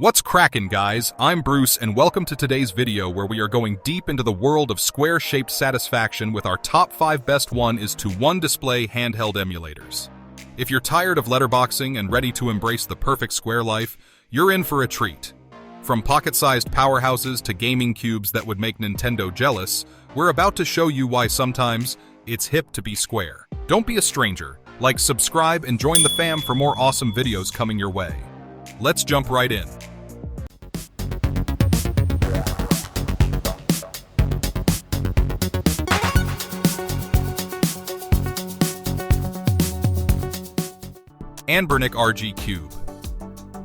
What's crackin', guys? I'm Bruce, and welcome to today's video where we are going deep into the world of square-shaped satisfaction with our top 5 best 1:1 display handheld emulators. If you're tired of letterboxing and ready to embrace the perfect square life, you're in for a treat. From pocket-sized powerhouses to gaming cubes that would make Nintendo jealous, we're about to show you why sometimes it's hip to be square. Don't be a stranger. Like, subscribe, and join the fam for more awesome videos coming your way. Let's jump right in. Anbernic RG Cube.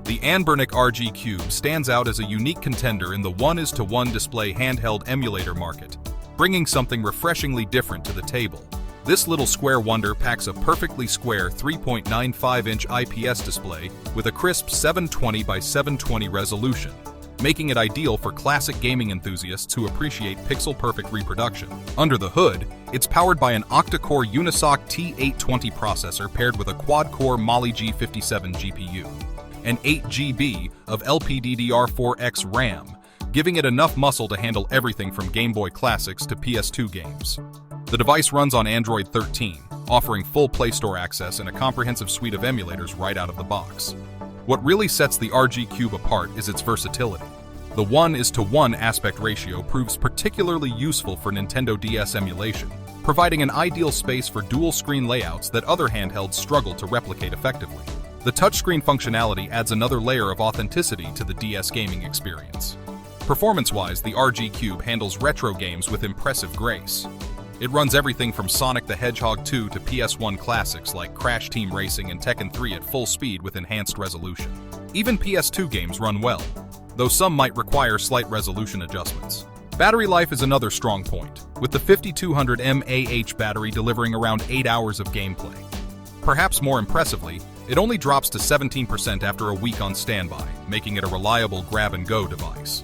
The Anbernic RG Cube stands out as a unique contender in the 1:1 display handheld emulator market, bringing something refreshingly different to the table. This little square wonder packs a perfectly square 3.95-inch IPS display with a crisp 720 by 720 resolution, making it ideal for classic gaming enthusiasts who appreciate pixel-perfect reproduction. Under the hood, it's powered by an octa-core Unisoc T820 processor paired with a quad-core Mali G57 GPU, and 8 GB of LPDDR4X RAM, giving it enough muscle to handle everything from Game Boy Classics to PS2 games. The device runs on Android 13, offering full Play Store access and a comprehensive suite of emulators right out of the box. What really sets the RG Cube apart is its versatility. The 1:1 aspect ratio proves particularly useful for Nintendo DS emulation, providing an ideal space for dual-screen layouts that other handhelds struggle to replicate effectively. The touchscreen functionality adds another layer of authenticity to the DS gaming experience. Performance-wise, the RG Cube handles retro games with impressive grace. It runs everything from Sonic the Hedgehog 2 to PS1 classics like Crash Team Racing and Tekken 3 at full speed with enhanced resolution. Even PS2 games run well, though some might require slight resolution adjustments. Battery life is another strong point, with the 5200 mAh battery delivering around 8 hours of gameplay. Perhaps more impressively, it only drops to 17% after a week on standby, making it a reliable grab-and-go device.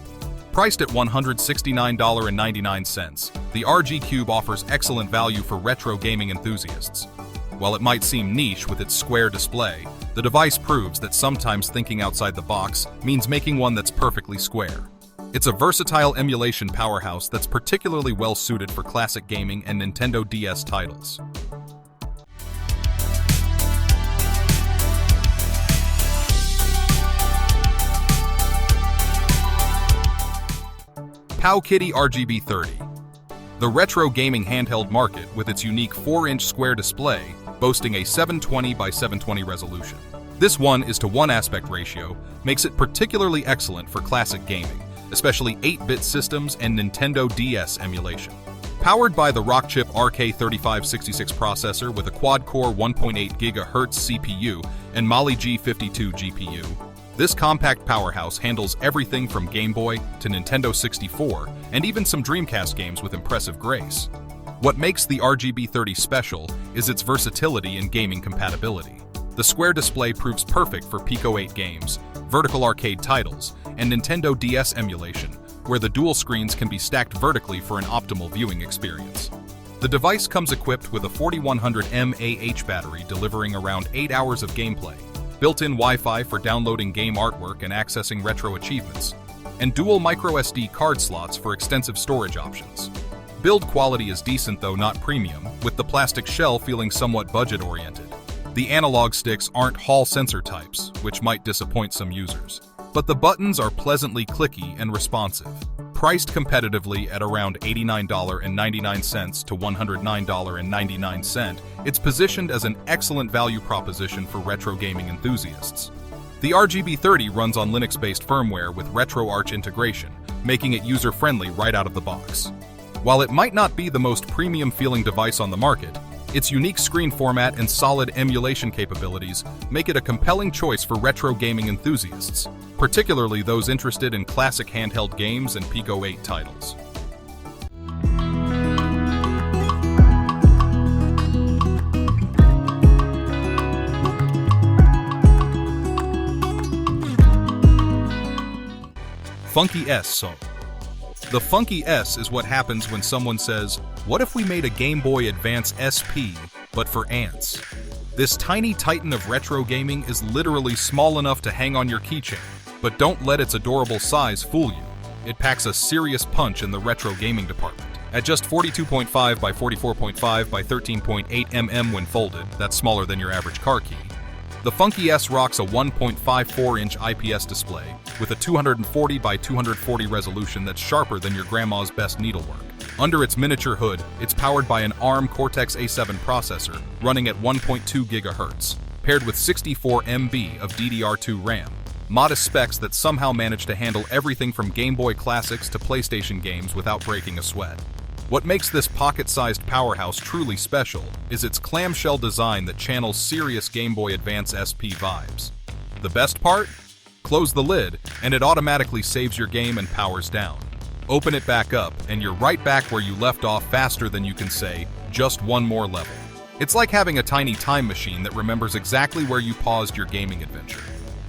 Priced at $169.99, the RG Cube offers excellent value for retro gaming enthusiasts. While it might seem niche with its square display, the device proves that sometimes thinking outside the box means making one that's perfectly square. It's a versatile emulation powerhouse that's particularly well suited for classic gaming and Nintendo DS titles. Kitty RGB30. The retro gaming handheld market, with its unique 4-inch square display, boasting a 720 by 720 resolution. This 1:1 aspect ratio makes it particularly excellent for classic gaming, especially 8-bit systems and Nintendo DS emulation. Powered by the Rockchip RK3566 processor with a quad-core 1.8 GHz CPU and Mali G52 GPU, this compact powerhouse handles everything from Game Boy to Nintendo 64, and even some Dreamcast games with impressive grace. What makes the RGB30 special is its versatility and gaming compatibility. The square display proves perfect for Pico 8 games, vertical arcade titles, and Nintendo DS emulation, where the dual screens can be stacked vertically for an optimal viewing experience. The device comes equipped with a 4100 mAh battery delivering around 8 hours of gameplay, built-in Wi-Fi for downloading game artwork and accessing retro achievements, and dual microSD card slots for extensive storage options. Build quality is decent though not premium, with the plastic shell feeling somewhat budget-oriented. The analog sticks aren't Hall sensor types, which might disappoint some users, but the buttons are pleasantly clicky and responsive. Priced competitively at around $89.99 to $109.99, it's positioned as an excellent value proposition for retro gaming enthusiasts. The RGB30 runs on Linux-based firmware with RetroArch integration, making it user-friendly right out of the box. While it might not be the most premium-feeling device on the market, its unique screen format and solid emulation capabilities make it a compelling choice for retro gaming enthusiasts, particularly those interested in classic handheld games and Pico 8 titles. Funky S Song. The Funky S is what happens when someone says, "What if we made a Game Boy Advance SP, but for ants?" This tiny titan of retro gaming is literally small enough to hang on your keychain, But don't let its adorable size fool you. It packs a serious punch in the retro gaming department. At just 42.5 by 44.5 by 13.8 mm when folded, that's smaller than your average car key, the Funky S rocks a 1.54-inch IPS display with a 240 by 240 resolution that's sharper than your grandma's best needlework. Under its miniature hood, it's powered by an ARM Cortex-A7 processor running at 1.2 GHz, paired with 64 MB of DDR2 RAM. Modest specs that somehow manage to handle everything from Game Boy classics to PlayStation games without breaking a sweat. What makes this pocket-sized powerhouse truly special is its clamshell design that channels serious Game Boy Advance SP vibes. The best part? Close the lid, and it automatically saves your game and powers down. Open it back up, and you're right back where you left off faster than you can say, just one more level. It's like having a tiny time machine that remembers exactly where you paused your gaming adventure.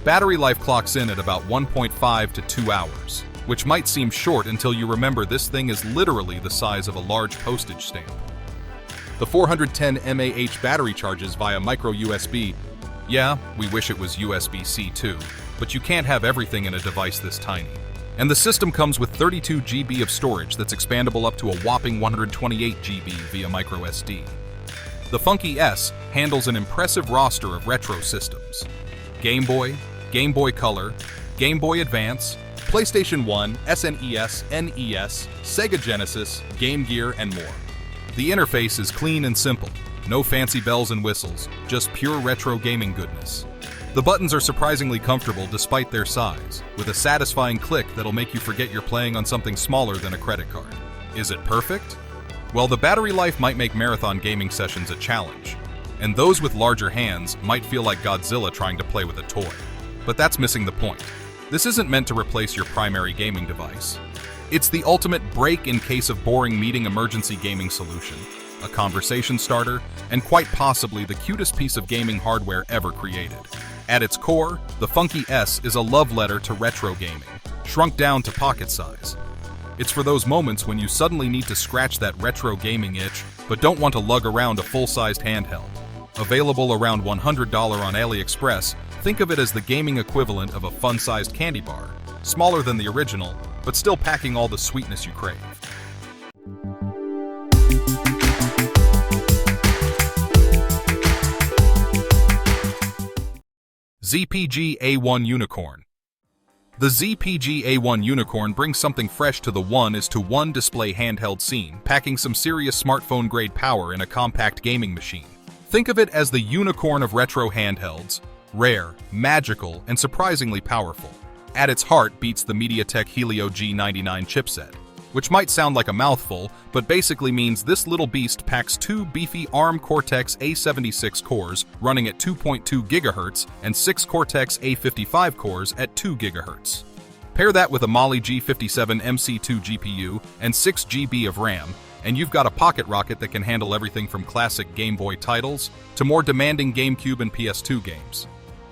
Battery life clocks in at about 1.5 to 2 hours. Which might seem short until you remember this thing is literally the size of a large postage stamp. The 410 mAh battery charges via micro USB. Yeah, we wish it was USB-C too, but you can't have everything in a device this tiny. And the system comes with 32 GB of storage that's expandable up to a whopping 128 GB via micro SD. The Funky S handles an impressive roster of retro systems: Game Boy, Game Boy Color, Game Boy Advance, PlayStation 1, SNES, NES, Sega Genesis, Game Gear, and more. The interface is clean and simple. No fancy bells and whistles, just pure retro gaming goodness. The buttons are surprisingly comfortable despite their size, with a satisfying click that'll make you forget you're playing on something smaller than a credit card. Is it perfect? Well, the battery life might make marathon gaming sessions a challenge, and those with larger hands might feel like Godzilla trying to play with a toy. But that's missing the point. This isn't meant to replace your primary gaming device. It's the ultimate break in case of boring meeting emergency gaming solution, a conversation starter, and quite possibly the cutest piece of gaming hardware ever created. At its core, the Funky S is a love letter to retro gaming, shrunk down to pocket size. It's for those moments when you suddenly need to scratch that retro gaming itch, but don't want to lug around a full-sized handheld. Available around $100 on AliExpress, think of it as the gaming equivalent of a fun-sized candy bar, smaller than the original, but still packing all the sweetness you crave. ZPG A1 Unicorn. The ZPG A1 Unicorn brings something fresh to the 1:1 display handheld scene, packing some serious smartphone-grade power in a compact gaming machine. Think of it as the unicorn of retro handhelds, rare, magical, and surprisingly powerful. At its heart beats the MediaTek Helio G99 chipset, which might sound like a mouthful, but basically means this little beast packs two beefy ARM Cortex-A76 cores running at 2.2 GHz and 6 Cortex-A55 cores at 2 GHz. Pair that with a Mali G57 MC2 GPU and 6 GB of RAM, and you've got a pocket rocket that can handle everything from classic Game Boy titles to more demanding GameCube and PS2 games.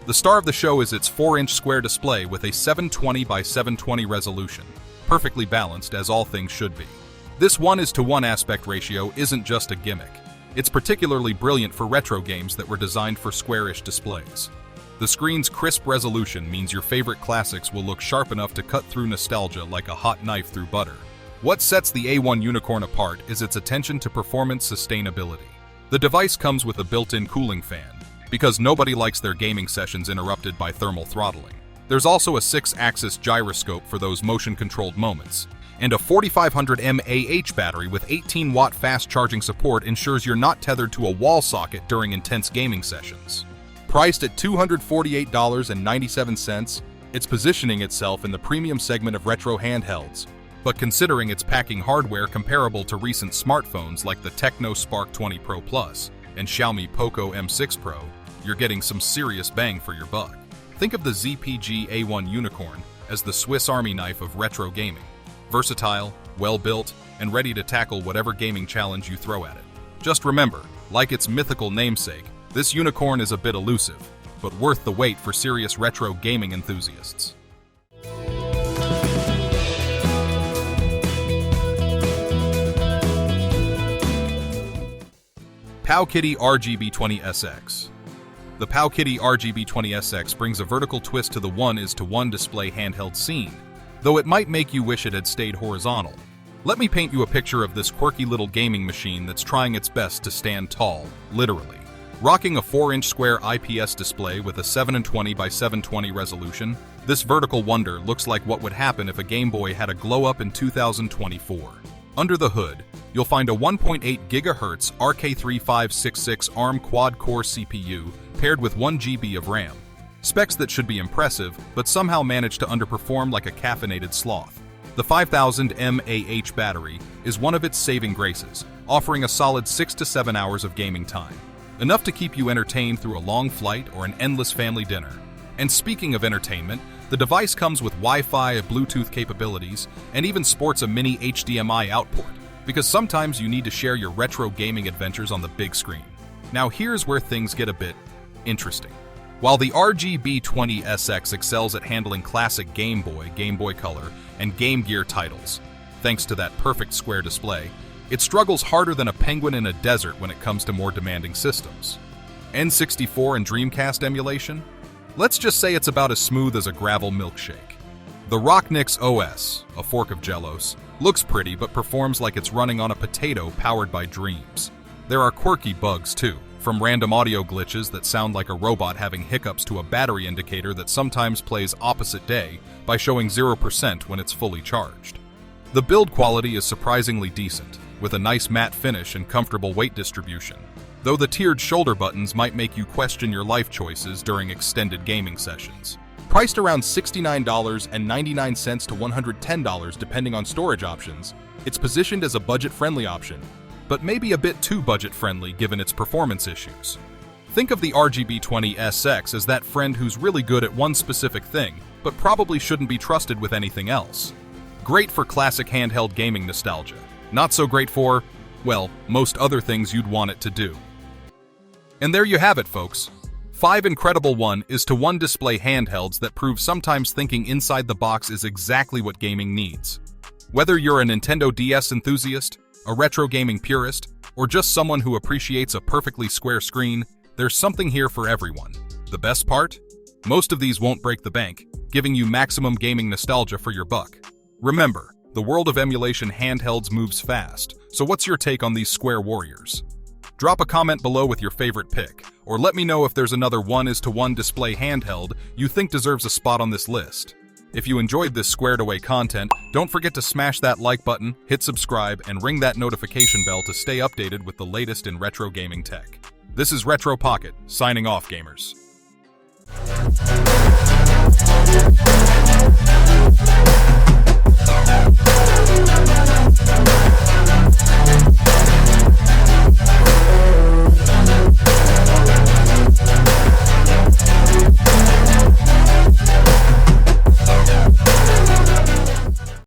The star of the show is its 4-inch square display with a 720 by 720 resolution, perfectly balanced as all things should be. This 1:1 aspect ratio isn't just a gimmick. It's particularly brilliant for retro games that were designed for squarish displays. The screen's crisp resolution means your favorite classics will look sharp enough to cut through nostalgia like a hot knife through butter. What sets the A1 Unicorn apart is its attention to performance sustainability. The device comes with a built-in cooling fan, because nobody likes their gaming sessions interrupted by thermal throttling. There's also a 6-axis gyroscope for those motion-controlled moments, and a 4500 mAh battery with 18-watt fast charging support ensures you're not tethered to a wall socket during intense gaming sessions. Priced at $248.97, it's positioning itself in the premium segment of retro handhelds, but considering it's packing hardware comparable to recent smartphones like the Tecno Spark 20 Pro Plus and Xiaomi Poco M6 Pro, you're getting some serious bang for your buck. Think of the ZPG A1 Unicorn as the Swiss Army knife of retro gaming. Versatile, well-built, and ready to tackle whatever gaming challenge you throw at it. Just remember, like its mythical namesake, this unicorn is a bit elusive, but worth the wait for serious retro gaming enthusiasts. Kitty RGB2 SX. The Kitty RGB2 SX brings a vertical twist to the 1:1 display handheld scene, though it might make you wish it had stayed horizontal. Let me paint you a picture of this quirky little gaming machine that's trying its best to stand tall, literally. Rocking a 4-inch square IPS display with a 720 by 720 resolution, this vertical wonder looks like what would happen if a Game Boy had a glow-up in 2024. Under the hood, you'll find a 1.8 GHz RK3566 ARM quad-core CPU paired with 1 GB of RAM. Specs that should be impressive, but somehow manage to underperform like a caffeinated sloth. The 5000 mAh battery is one of its saving graces, offering a solid 6 to 7 hours of gaming time. Enough to keep you entertained through a long flight or an endless family dinner. And speaking of entertainment, the device comes with Wi-Fi, Bluetooth capabilities, and even sports a mini HDMI output, because sometimes you need to share your retro gaming adventures on the big screen. Now here's where things get a bit interesting. While the RGB2 SX excels at handling classic Game Boy Color, and Game Gear titles, thanks to that perfect square display, it struggles harder than a penguin in a desert when it comes to more demanding systems. N64 and Dreamcast emulation? Let's just say it's about as smooth as a gravel milkshake. The Rocknix OS, a fork of Jellos, looks pretty but performs like it's running on a potato powered by dreams. There are quirky bugs too, from random audio glitches that sound like a robot having hiccups to a battery indicator that sometimes plays opposite day by showing 0% when it's fully charged. The build quality is surprisingly decent, with a nice matte finish and comfortable weight distribution, though the tiered shoulder buttons might make you question your life choices during extended gaming sessions. Priced around $69.99 to $110 depending on storage options, it's positioned as a budget-friendly option, but maybe a bit too budget-friendly given its performance issues. Think of the RGB2 SX as that friend who's really good at one specific thing, but probably shouldn't be trusted with anything else. Great for classic handheld gaming nostalgia. Not so great for, well, most other things you'd want it to do. And there you have it, folks. 5 incredible 1:1 display handhelds that prove sometimes thinking inside the box is exactly what gaming needs. Whether you're a Nintendo DS enthusiast, a retro gaming purist, or just someone who appreciates a perfectly square screen, there's something here for everyone. The best part? Most of these won't break the bank, giving you maximum gaming nostalgia for your buck. Remember, the world of emulation handhelds moves fast, so what's your take on these square warriors? Drop a comment below with your favorite pick, or let me know if there's another 1:1 display handheld you think deserves a spot on this list. If you enjoyed this squared away content, don't forget to smash that like button, hit subscribe, and ring that notification bell to stay updated with the latest in retro gaming tech. This is Retroid Pocket, signing off, gamers.